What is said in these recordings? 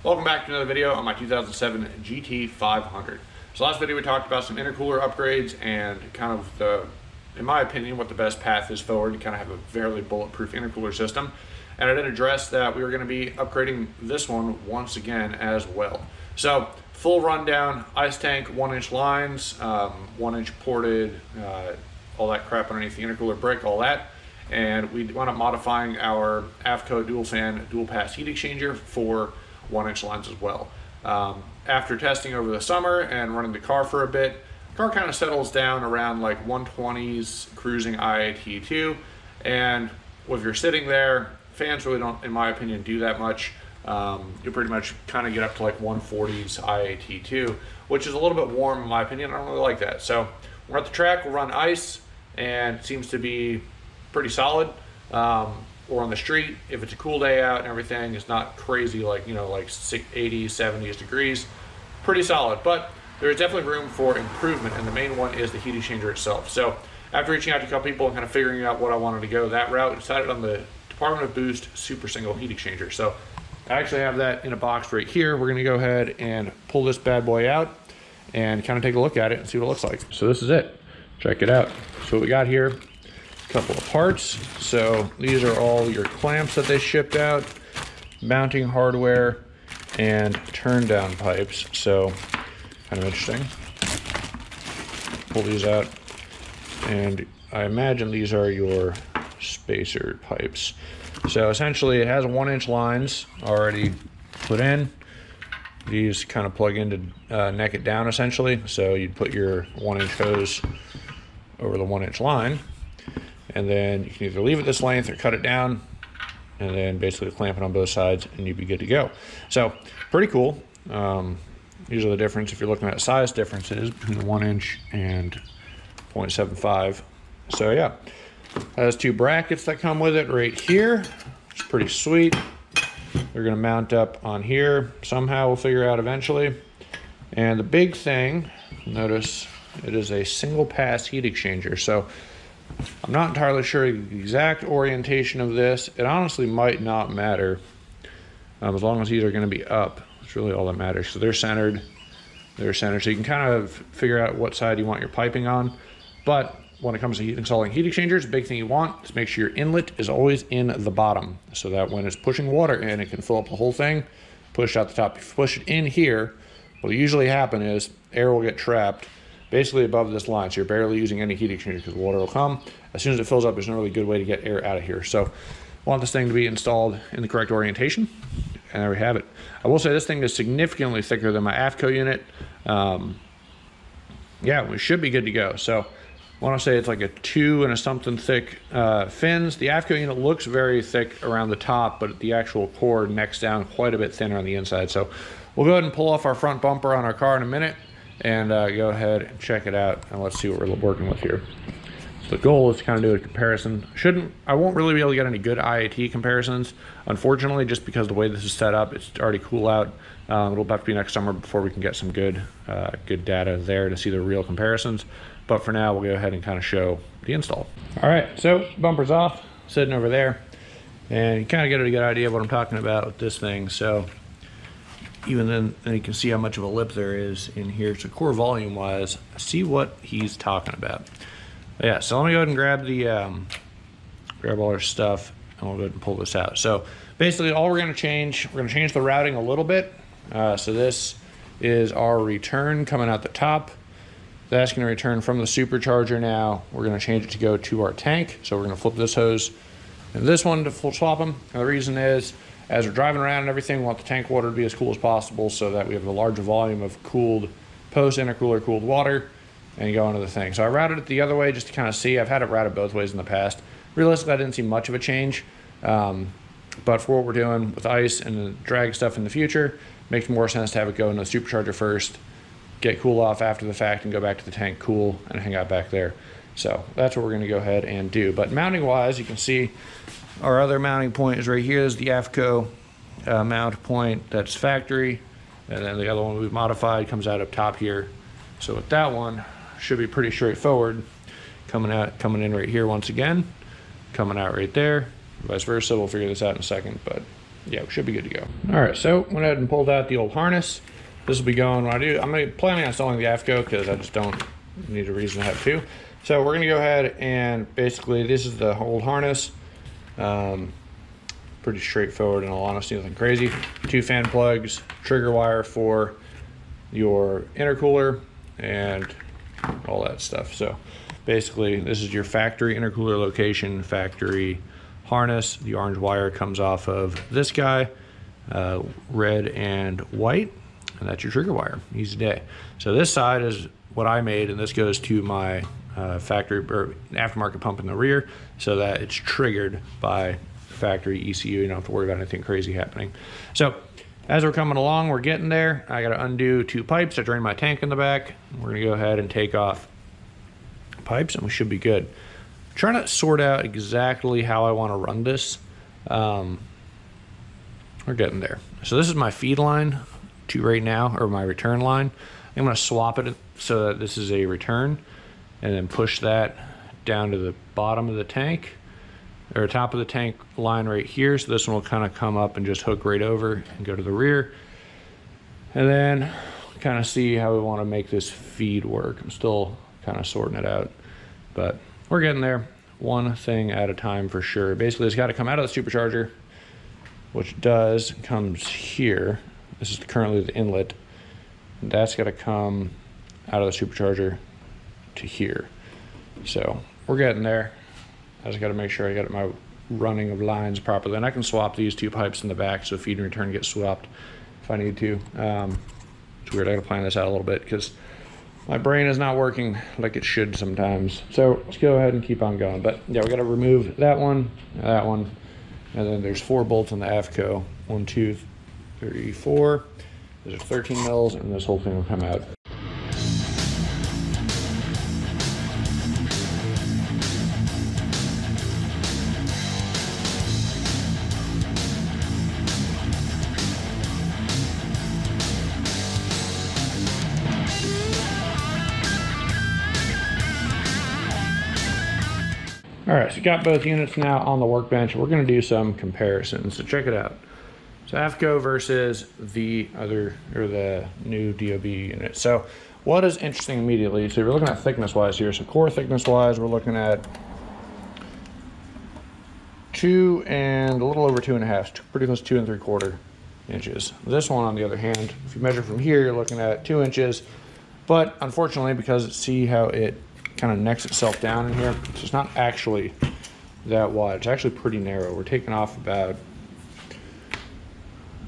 Welcome back to another video on my 2007 GT500. So last video we talked about some intercooler upgrades and kind of in my opinion, what the best path is forward to kind of have a fairly bulletproof intercooler system. And I did address that we were going to be upgrading this one once again as well. So full rundown, ice tank, 1-inch lines, 1-inch ported, all that crap underneath the intercooler brick, all that. And we wound up modifying our AFCO Dual Pass heat exchanger for 1-inch lines as well. After testing over the summer and running the car for a bit, the car kind of settles down around like 120s cruising IAT2, and if you're sitting there, fans really don't, in my opinion, do that much. You pretty much kind of get up to like 140s IAT2, which is a little bit warm in my opinion. I don't really like that. So we're at the track, we'll run ice, and it seems to be pretty solid. Or on the street, if it's a cool day out and everything, it's not crazy like, you know, like 80s, 70s degrees, pretty solid. But there's definitely room for improvement, and the main one is the heat exchanger itself. So after reaching out to a couple people and kind of figuring out what I wanted to go that route, I decided on the Department of Boost Super Single heat exchanger. So I actually have that in a box right here. We're gonna go ahead and pull this bad boy out and kind of take a look at it and see what it looks like. So this is it, check it out. So what we got here, couple of parts. So these are all your clamps that they shipped out, mounting hardware, and turn down pipes. So kind of interesting. Pull these out, and I imagine these are your spacer pipes. So essentially it has 1-inch lines already put in. These kind of plug in to neck it down essentially. So you'd put your 1-inch hose over the 1-inch line, and then you can either leave it this length or cut it down and then basically clamp it on both sides and you'd be good to go. So pretty cool. These are the difference if you're looking at size differences between the 1-inch and 0.75. So yeah, has 2 brackets that come with it right here. It's pretty sweet. They're gonna mount up on here. Somehow we'll figure out eventually. And the big thing, notice it is a single pass heat exchanger. So I'm not entirely sure the exact orientation of this. It honestly might not matter, as long as these are going to be up. That's really all that matters. So they're centered, so you can kind of figure out what side you want your piping on. But when it comes to installing heat exchangers, the big thing you want is make sure your inlet is always in the bottom, so that when it's pushing water in, it can fill up the whole thing, push out the top. If you push it in here, what will usually happen is air will get trapped basically above this line, so you're barely using any heat exchanger because water will come. As soon as it fills up, there's no really good way to get air out of here. So I want this thing to be installed in the correct orientation, and there we have it. I will say this thing is significantly thicker than my AFCO unit. Yeah, we should be good to go. So I want to say it's like a 2 and a something thick fins. The AFCO unit looks very thick around the top, but the actual core necks down quite a bit thinner on the inside. So we'll go ahead and pull off our front bumper on our car in a minute and go ahead and check it out, and let's see what we're working with here. So the goal is to kind of do a comparison. I won't really be able to get any good IAT comparisons, unfortunately, just because the way this is set up, it's already cool out. It'll have to be next summer before we can get some good data there to see the real comparisons. But for now, we'll go ahead and kind of show the install. All right, so bumper's off, sitting over there, and you kind of get a good idea of what I'm talking about with this thing. So even then you can see how much of a lip there is in here. So core volume wise, see what he's talking about. But yeah, so let me go ahead and grab all our stuff, and we'll go ahead and pull this out. So basically all we're gonna change the routing a little bit. So this is our return coming out the top. That's gonna return from the supercharger now. We're gonna change it to go to our tank. So we're gonna flip this hose and this one to full swap them. And the reason is, as we're driving around and everything, we want the tank water to be as cool as possible so that we have a larger volume of cooled, post-intercooler cooled water and go into the thing. So I routed it the other way just to kind of see. I've had it routed both ways in the past. Realistically, I didn't see much of a change. But for what we're doing with ice and the drag stuff in the future, it makes more sense to have it go into the supercharger first, get cool off after the fact, and go back to the tank cool and hang out back there. So that's what we're gonna go ahead and do. But mounting wise, you can see our other mounting point is right here. Is the AFCO mount point that's factory, and then the other one we've modified comes out up top here. So with that one, should be pretty straightforward. Coming in right here once again, coming out right there. Vice versa, we'll figure this out in a second, but yeah, we should be good to go. All right, so went ahead and pulled out the old harness. This will be going when I'm planning on installing the AFCO because I just don't need a reason to have two. So we're gonna go ahead and basically, this is the old harness. Pretty straightforward in all honesty, nothing crazy. 2 fan plugs, trigger wire for your intercooler, and all that stuff. So basically, this is your factory intercooler location, factory harness. The orange wire comes off of this guy, red and white, and that's your trigger wire. Easy day. So this side is what I made, and this goes to my factory or aftermarket pump in the rear, so that it's triggered by factory ECU. You don't have to worry about anything crazy happening. So as we're coming along, we're getting there. I got to undo 2 pipes. I drain my tank in the back. We're gonna go ahead and take off pipes, and we should be good. I'm trying to sort out exactly how I want to run this. We're getting there. So this is my feed line to right now, or my return line. I'm gonna swap it so that this is a return, and then push that down to the bottom of the tank, or top of the tank line right here. So this one will kind of come up and just hook right over and go to the rear. And then kind of see how we want to make this feed work. I'm still kind of sorting it out, but we're getting there. One thing at a time for sure. Basically, it's got to come out of the supercharger, which comes here. This is currently the inlet. That's got to come out of the supercharger to here. So we're getting there. I just got to make sure I got my running of lines properly, and I can swap these 2 pipes in the back so feed and return gets swapped if I need to. It's weird. I got to plan this out a little bit because my brain is not working like it should sometimes. So let's go ahead and keep on going. But yeah, we got to remove that one, and then there's 4 bolts on the AFCO. 1, 2, 3, 4. Those are 13 mils, and this whole thing will come out. All right, so got both units now on the workbench. We're gonna do some comparisons, so check it out. So AFCO versus the other, or the new DOB unit. So what is interesting immediately, so you're looking at thickness-wise here. So core thickness-wise, we're looking at 2 and a little over 2.5, pretty close to 2 3/4 inches. This one, on the other hand, if you measure from here, you're looking at 2 inches. But unfortunately, because see how it kind of necks itself down in here, so it's not actually that wide. It's actually pretty narrow. We're taking off about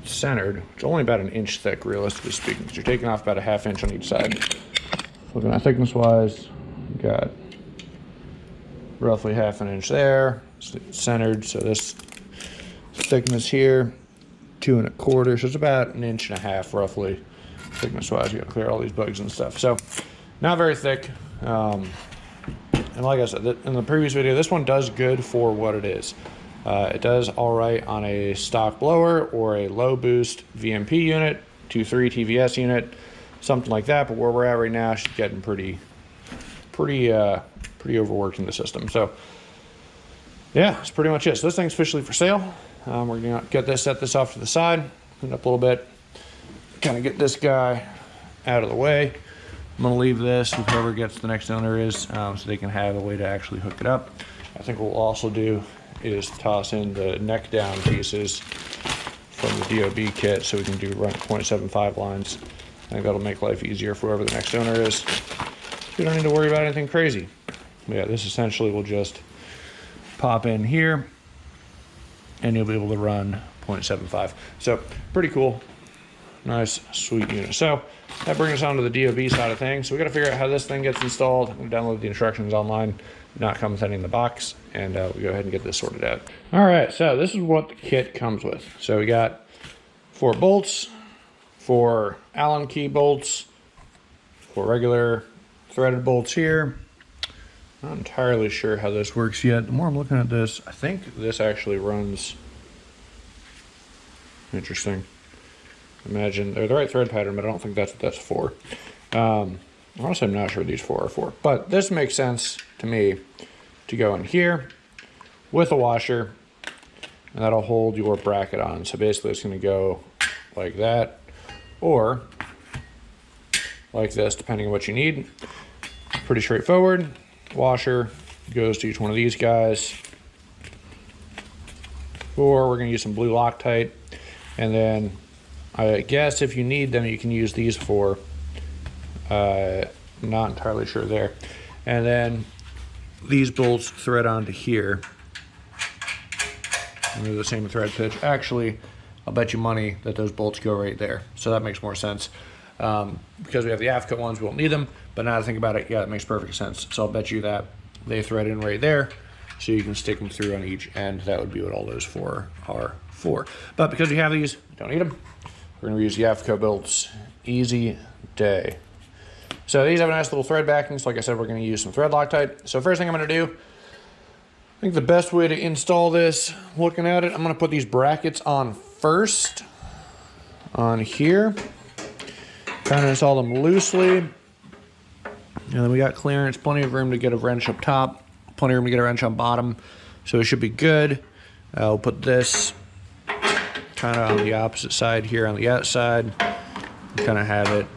centered. It's only about 1 inch thick, realistically speaking, because you're taking off about a 1/2 inch on each side. Looking at thickness wise, we got roughly 1/2 inch there, centered. So this thickness here, 2 1/4. So it's about 1.5 inches roughly thickness wise. You got to clear all these bugs and stuff. So not very thick. And like I said in the previous video, this one does good for what it is. It does all right on a stock blower or a low boost VMP unit, 2.3 TVS unit, something like that. But where we're at right now, she's getting pretty overworked in the system. So yeah, that's pretty much it. So this thing's officially for sale. We're gonna set this off to the side, clean up a little bit, kind of get this guy out of the way. I'm gonna leave this with whoever gets the next owner is, so they can have a way to actually hook it up. I think what we'll also do is toss in the neck down pieces from the DOB kit so we can run 0.75 lines. I think that'll make life easier for whoever the next owner is. We don't need to worry about anything crazy. But yeah, this essentially will just pop in here and you'll be able to run 0.75. So pretty cool. Nice, sweet unit. So that brings us on to the DOB side of things. So we got to figure out how this thing gets installed. I'm going to download the instructions online, not come with any in the box, and we'll go ahead and get this sorted out. All right, so this is what the kit comes with. So we got 4 bolts, 4 Allen key bolts, 4 regular threaded bolts here. Not entirely sure how this works yet. The more I'm looking at this, I think this actually runs. Interesting. Imagine they're the right thread pattern, but I don't think that's what that's for. Honestly, I'm not sure what these 4 are for, but this makes sense to me to go in here with a washer, and that'll hold your bracket on. So basically it's gonna go like that, or like this, depending on what you need. Pretty straightforward. Washer goes to each one of these guys. Or we're gonna use some blue Loctite. And then I guess if you need them, you can use these for, not entirely sure there. And then these bolts thread onto here. And they're the same thread pitch. Actually, I'll bet you money that those bolts go right there. So that makes more sense. Because we have the AFCO ones, we won't need them. But now that I think about it, yeah, it makes perfect sense. So I'll bet you that they thread in right there. So you can stick them through on each end. That would be what all those four are for. But because we have these, we don't need them. We're gonna use the AFCO bolts. Easy day. So these have a nice little thread backings. Like I said, we're gonna use some thread Loctite. So first thing I'm gonna do, I think the best way to install this, looking at it, I'm gonna put these brackets on first, on here. Kind of install them loosely. And then we got clearance, plenty of room to get a wrench up top, plenty of room to get a wrench on bottom. So it should be good. I'll put this kind of on the opposite side here on the outside. Kind of have it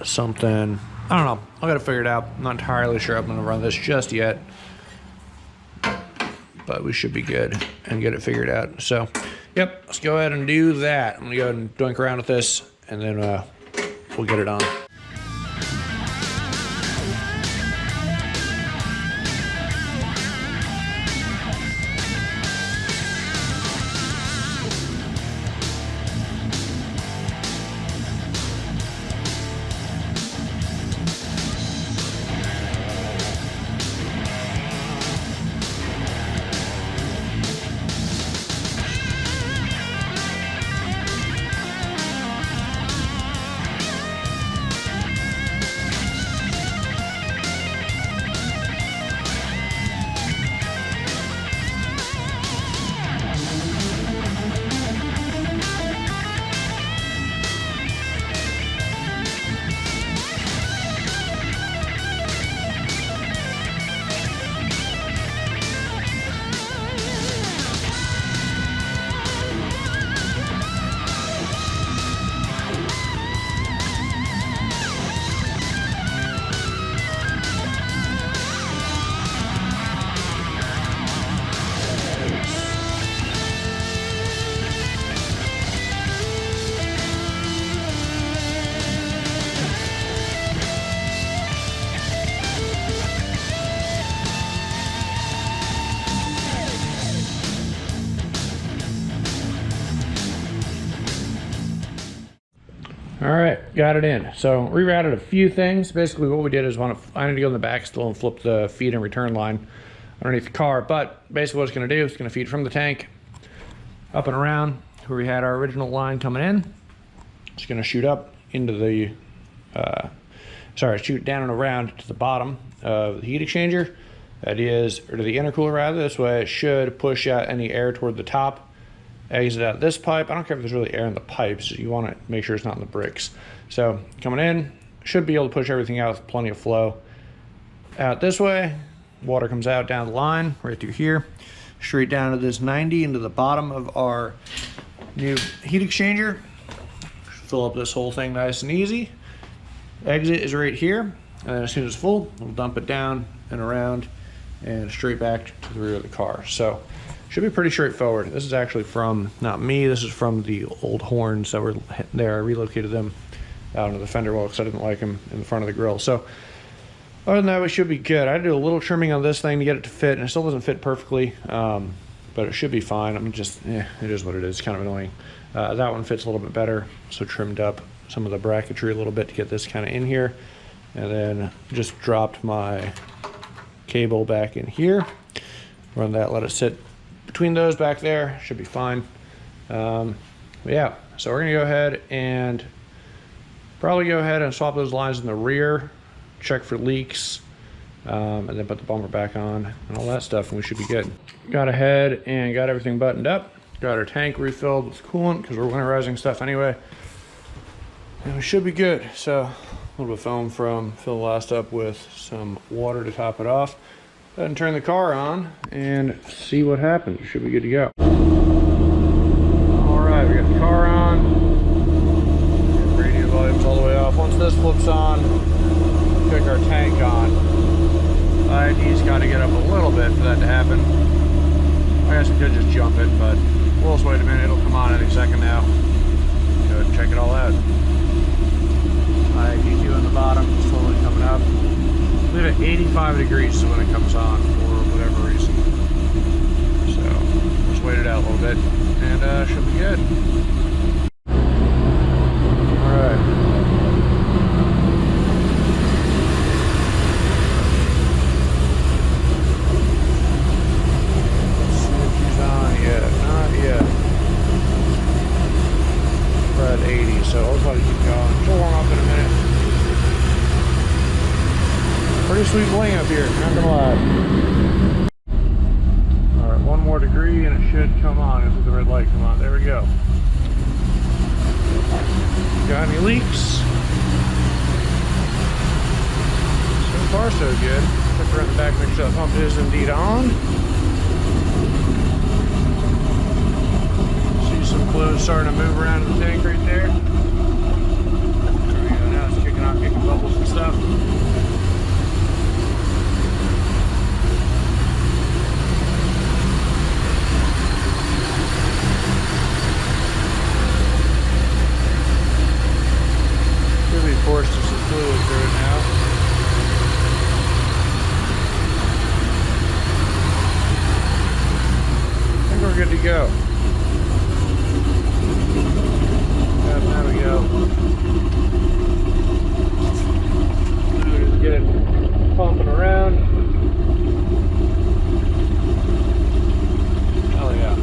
something, I don't know, I gotta figure it out. I'm not entirely sure I'm gonna run this just yet, but we should be good and get it figured out. So, yep, let's go ahead and do that. I'm gonna go ahead and doink around with this, and then we'll get it on. All right, got it in. So rerouted a few things. Basically what we did is I need to go in the back still and flip the feed and return line underneath the car. But basically what it's gonna do is it's gonna feed from the tank up and around where we had our original line coming in. It's gonna shoot up into the, shoot down and around to the bottom of the heat exchanger. That is, or to the intercooler rather. This way it should push out any air toward the top. Exit out this pipe. I don't care if there's really air in the pipes. You want to make sure it's not in the bricks. So coming in, should be able to push everything out with plenty of flow. Out this way, water comes out down the line, right through here, straight down to this 90 into the bottom of our new heat exchanger. Fill up this whole thing nice and easy. Exit is right here, and then as soon as it's full, we'll dump it down and around and straight back to the rear of the car. So should be pretty straightforward. This is actually from, not me, this is from the old horns that were there. I relocated them out into the fender well because I didn't like them in the front of the grill. So other than that, we should be good. I had to do a little trimming on this thing to get it to fit, and it still doesn't fit perfectly, but it should be fine. I'm just, it is what it is. It's kind of annoying. That one fits a little bit better, so trimmed up some of the bracketry a little bit to get this kind of in here, and then just dropped my cable back in here. Run that, let it sit between those back there, should be fine. Yeah, so we're gonna go ahead and probably go ahead and swap those lines in the rear, check for leaks, and then put the bumper back on and all that stuff, and we should be good. Got ahead and got everything buttoned up. Got our tank refilled with coolant because we're winterizing stuff anyway. And we should be good. So a little bit of foam from fill the last up with some water to top it off. Go ahead and turn the car on and see what happens. We should be good to go. flips on, click our tank on. ID's got to get up a little bit for that to happen. I guess we could just jump it, but we'll just wait a minute. It'll come on any second now. Go ahead and check it all out. ID2 on the bottom, slowly coming up. Leave it 85 degrees is when it comes on for whatever reason. So just wait it out a little bit and should be good. Alright. At 80, so I'll probably keep going. She'll warm up in a minute. Pretty sweet bling up here, not gonna lie. Alright, one more degree and it should come on. This is the red light come on. There we go. Got any leaks? So far so good. Check around the back, make sure the pump is indeed on. Some fluid starting to move around in the tank right there. There we go, now it's kicking off, kicking bubbles and stuff. Should be forced to some fluid through it now. I think we're good to go. There we go. Just get it pumping around. Oh yeah,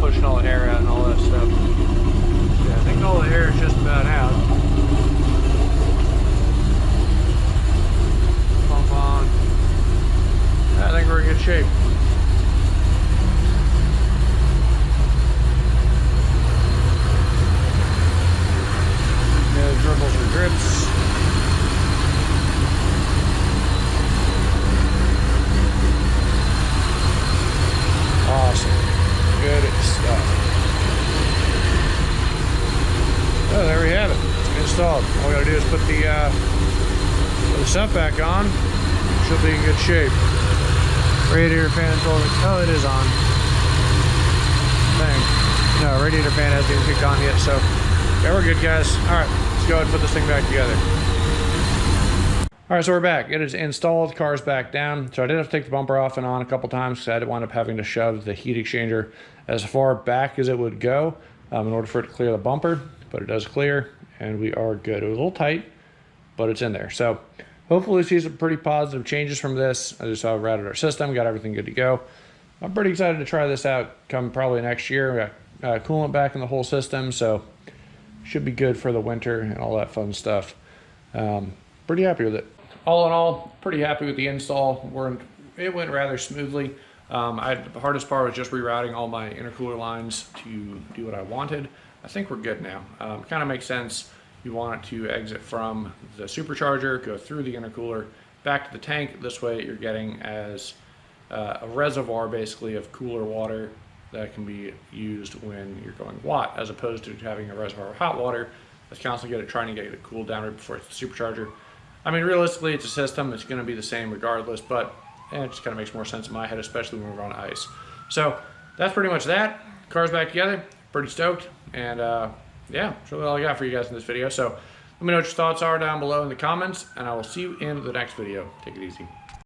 pushing all the air out and all that stuff. Yeah, I think all the air is just about out. Pump on. I think we're in good shape. Dribbles or drips. Awesome. Good stuff. Oh, there we have it. It's installed. All we gotta do is put the stuff back on. She'll be in good shape. Radiator fan told me, oh, it is on. Dang. No, radiator fan hasn't even kicked on yet, so yeah, we're good, guys. All right, let's go ahead and put this thing back together. All right, so we're back. It is installed, car's back down. So I did have to take the bumper off and on a couple times because I had to wind up having to shove the heat exchanger as far back as it would go in order for it to clear the bumper, but it does clear and we are good. It was a little tight, but it's in there. So hopefully we see some pretty positive changes from this. I just routed our system, got everything good to go. I'm pretty excited to try this out come probably next year. We got coolant back in the whole system, so should be good for the winter and all that fun stuff. Pretty happy with it. All in all, pretty happy with the install. It went rather smoothly. The hardest part was just rerouting all my intercooler lines to do what I wanted. I think we're good now. Kind of makes sense. You want it to exit from the supercharger, go through the intercooler, back to the tank. This way you're getting as a reservoir basically of cooler water that can be used when you're going watt, as opposed to having a reservoir of hot water that's constantly trying to get it cooled down right before it's the supercharger. I mean, realistically, it's a system. It's going to be the same regardless, but it just kind of makes more sense in my head, especially when we're on ice. So that's pretty much that. Car's back together. Pretty stoked. And yeah, that's really all I got for you guys in this video. So let me know what your thoughts are down below in the comments, and I will see you in the next video. Take it easy.